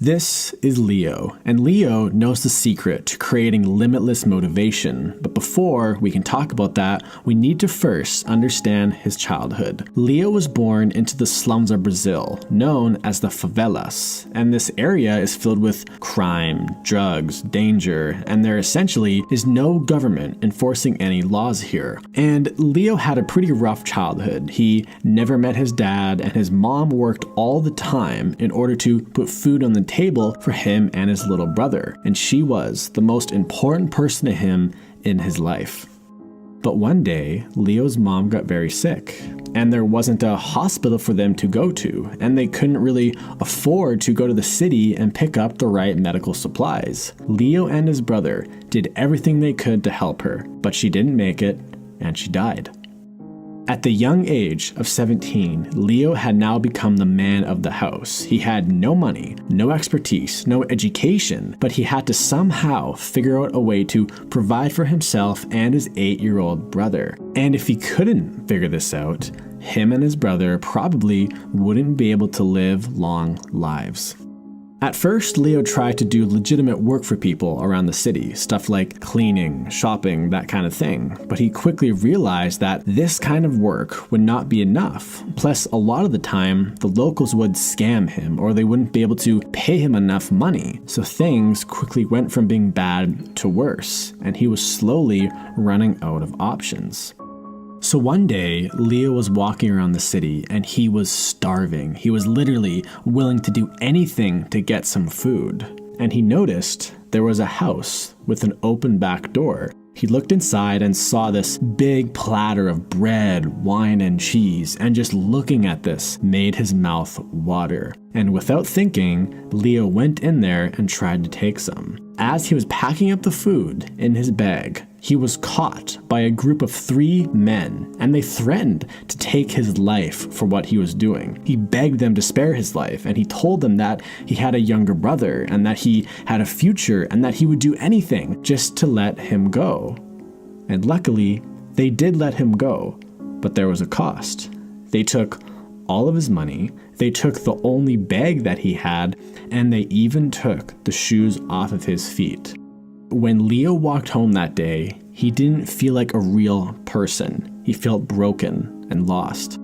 This is Leo, and Leo knows the secret to creating limitless motivation. But before we can talk about that, we need to first understand his childhood. Leo was born into the slums of Brazil, known as the favelas, and this area is filled with crime, drugs, danger, and there essentially is no government enforcing any laws here. And Leo had a pretty rough childhood. He never met his dad, and his mom worked all the time in order to put food on the table for him and his little brother, and she was the most important person to him in his life. But one day, Leo's mom got very sick, and there wasn't a hospital for them to go to, and they couldn't really afford to go to the city and pick up the right medical supplies. Leo and his brother did everything they could to help her, but she didn't make it, and she died. At the young age of 17, Leo had now become the man of the house. He had no money, no expertise, no education, but he had to somehow figure out a way to provide for himself and his 8-year-old brother. And if he couldn't figure this out, him and his brother probably wouldn't be able to live long lives. At first, Leo tried to do legitimate work for people around the city, stuff like cleaning, shopping, that kind of thing. But he quickly realized that this kind of work would not be enough. Plus, a lot of the time, the locals would scam him or they wouldn't be able to pay him enough money. So things quickly went from being bad to worse, and he was slowly running out of options. So one day, Leo was walking around the city and he was starving. He was literally willing to do anything to get some food. And he noticed there was a house with an open back door. He looked inside and saw this big platter of bread, wine, and cheese, and just looking at this made his mouth water. And without thinking, Leo went in there and tried to take some. As he was packing up the food in his bag, he was caught by a group of 3 men, and they threatened to take his life for what he was doing. He begged them to spare his life, and he told them that he had a younger brother, and that he had a future, and that he would do anything just to let him go. And luckily, they did let him go, but there was a cost. They took all of his money, they took the only bag that he had, and they even took the shoes off of his feet. When Leo walked home that day, he didn't feel like a real person. He felt broken and lost.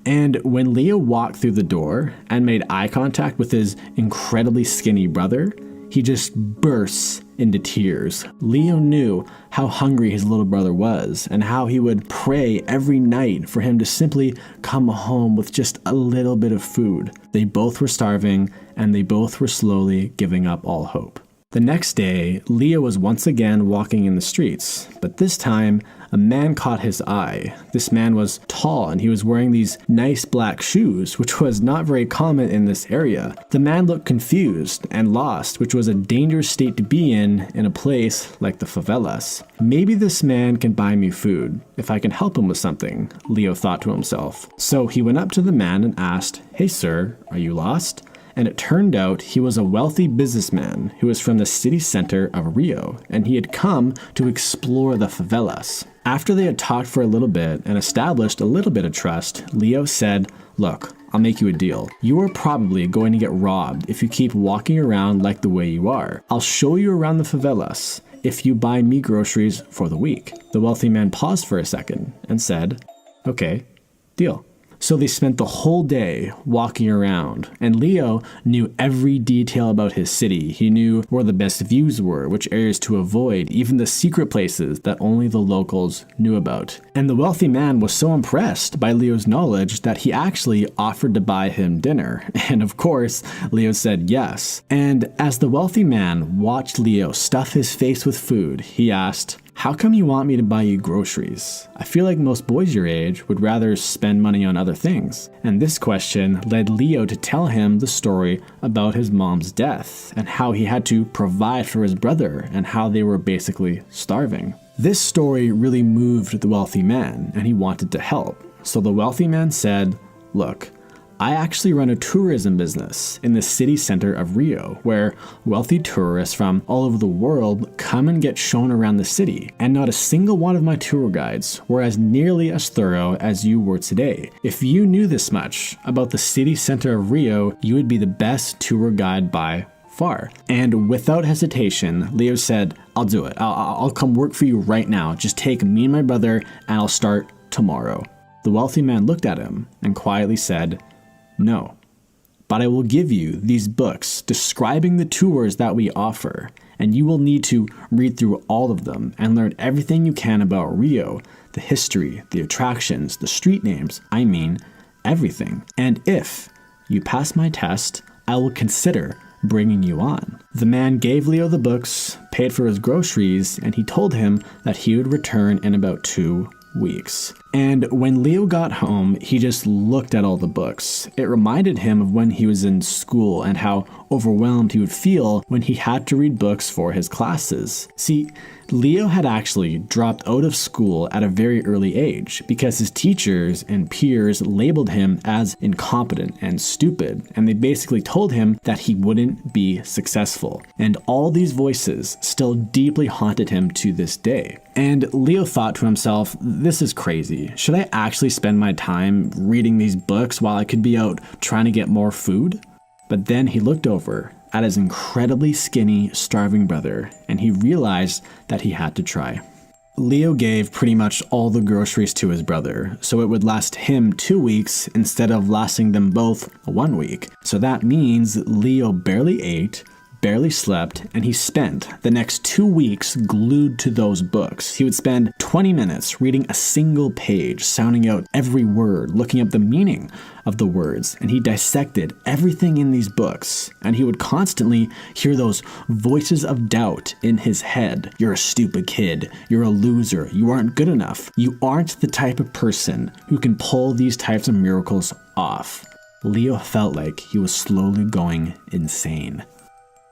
And when Leo walked through the door and made eye contact with his incredibly skinny brother, he just burst into tears. Leo knew how hungry his little brother was and how he would pray every night for him to simply come home with just a little bit of food. They both were starving and they both were slowly giving up all hope. The next day, Leo was once again walking in the streets, but this time, a man caught his eye. This man was tall and he was wearing these nice black shoes, which was not very common in this area. The man looked confused and lost, which was a dangerous state to be in a place like the favelas. Maybe this man can buy me food, if I can help him with something, Leo thought to himself. So he went up to the man and asked, "Hey sir, are you lost?" And it turned out he was a wealthy businessman who was from the city center of Rio, and he had come to explore the favelas. After they had talked for a little bit and established a little bit of trust, Leo said, "Look, I'll make you a deal. You are probably going to get robbed if you keep walking around like the way you are. I'll show you around the favelas if you buy me groceries for the week." The wealthy man paused for a second and said, "Okay, deal." So they spent the whole day walking around, and Leo knew every detail about his city. He knew where the best views were, which areas to avoid, even the secret places that only the locals knew about. And the wealthy man was so impressed by Leo's knowledge that he actually offered to buy him dinner. And of course, Leo said yes. And as the wealthy man watched Leo stuff his face with food, he asked, "How come you want me to buy you groceries? I feel like most boys your age would rather spend money on other things." And this question led Leo to tell him the story about his mom's death and how he had to provide for his brother and how they were basically starving. This story really moved the wealthy man and he wanted to help. So the wealthy man said, "Look, I actually run a tourism business in the city center of Rio, where wealthy tourists from all over the world come and get shown around the city. And not a single one of my tour guides were as nearly as thorough as you were today. If you knew this much about the city center of Rio, you would be the best tour guide by far. And without hesitation, Leo said, I'll do it. I'll come work for you right now. Just take me and my brother and I'll start tomorrow. The wealthy man looked at him and quietly said, no, but I will give you these books describing the tours that we offer, and you will need to read through all of them and learn everything you can about Rio, the history, the attractions, the street names, I mean, everything. And if you pass my test, I will consider bringing you on. The man gave Leo the books, paid for his groceries, and he told him that he would return in about 2 weeks. And when Leo got home, he just looked at all the books. It reminded him of when he was in school and how overwhelmed he would feel when he had to read books for his classes. See, Leo had actually dropped out of school at a very early age because his teachers and peers labeled him as incompetent and stupid, and they basically told him that he wouldn't be successful. And all these voices still deeply haunted him to this day. And Leo thought to himself, this is crazy. Should I actually spend my time reading these books while I could be out trying to get more food? But then he looked over at his incredibly skinny, starving brother, and he realized that he had to try. Leo gave pretty much all the groceries to his brother, so it would last him 2 weeks instead of lasting them both 1 week. So that means Leo barely ate, barely slept, and he spent the next 2 weeks glued to those books. He would spend 20 minutes reading a single page, sounding out every word, looking up the meaning of the words, and he dissected everything in these books, and he would constantly hear those voices of doubt in his head. You're a stupid kid. You're a loser. You aren't good enough. You aren't the type of person who can pull these types of miracles off. Leo felt like he was slowly going insane.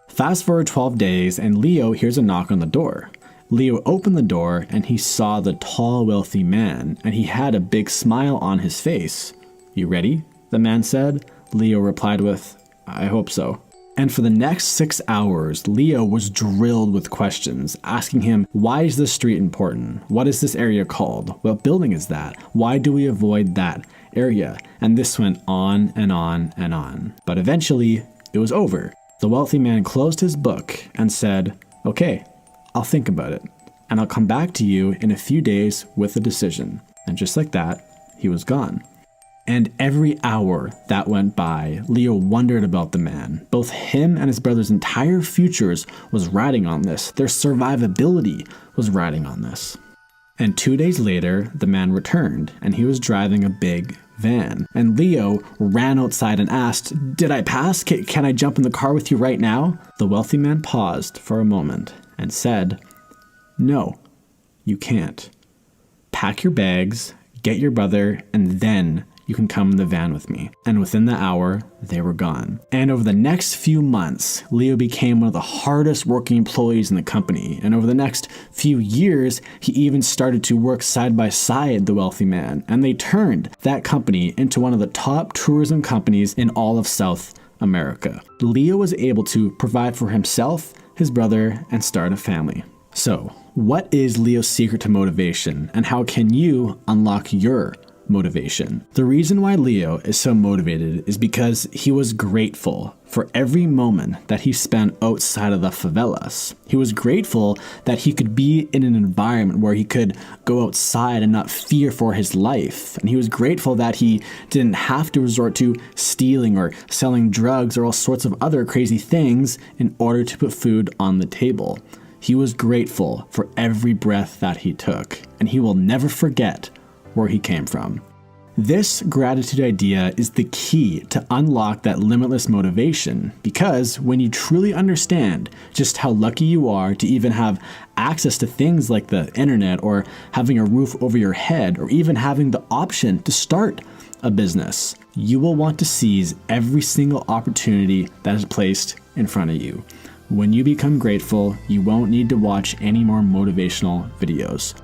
Fast forward 12 days and Leo hears a knock on the door. Leo opened the door and he saw the tall, wealthy man, and he had a big smile on his face. You ready? The man said. Leo replied with, I hope so. And for the next 6 hours, Leo was drilled with questions, asking him, why is this street important? What is this area called? What building is that? Why do we avoid that area? And this went on and on and on. But eventually, it was over. The wealthy man closed his book and said, okay, I'll think about it, and I'll come back to you in a few days with a decision. And just like that, he was gone. And every hour that went by, Leo wondered about the man. Both him and his brother's entire futures was riding on this. Their survivability was riding on this. And 2 days later, the man returned, and he was driving a big van. And Leo ran outside and asked, did I pass? Can I jump in the car with you right now? The wealthy man paused for a moment and said, no, you can't. Pack your bags, get your brother, and then you can come in the van with me. And within the hour, they were gone. And over the next few months, Leo became one of the hardest working employees in the company. And over the next few years, he even started to work side by side the wealthy man. And they turned that company into one of the top tourism companies in all of South America. Leo was able to provide for himself, his brother, and start a family. So, what is Leo's secret to motivation, and how can you unlock your motivation? The reason why Leo is so motivated is because he was grateful for every moment that he spent outside of the favelas. He was grateful that he could be in an environment where he could go outside and not fear for his life. And he was grateful that he didn't have to resort to stealing or selling drugs or all sorts of other crazy things in order to put food on the table. He was grateful for every breath that he took, and he will never forget where he came from. This gratitude idea is the key to unlock that limitless motivation, because when you truly understand just how lucky you are to even have access to things like the internet, or having a roof over your head, or even having the option to start a business, you will want to seize every single opportunity that is placed in front of you. When you become grateful, you won't need to watch any more motivational videos.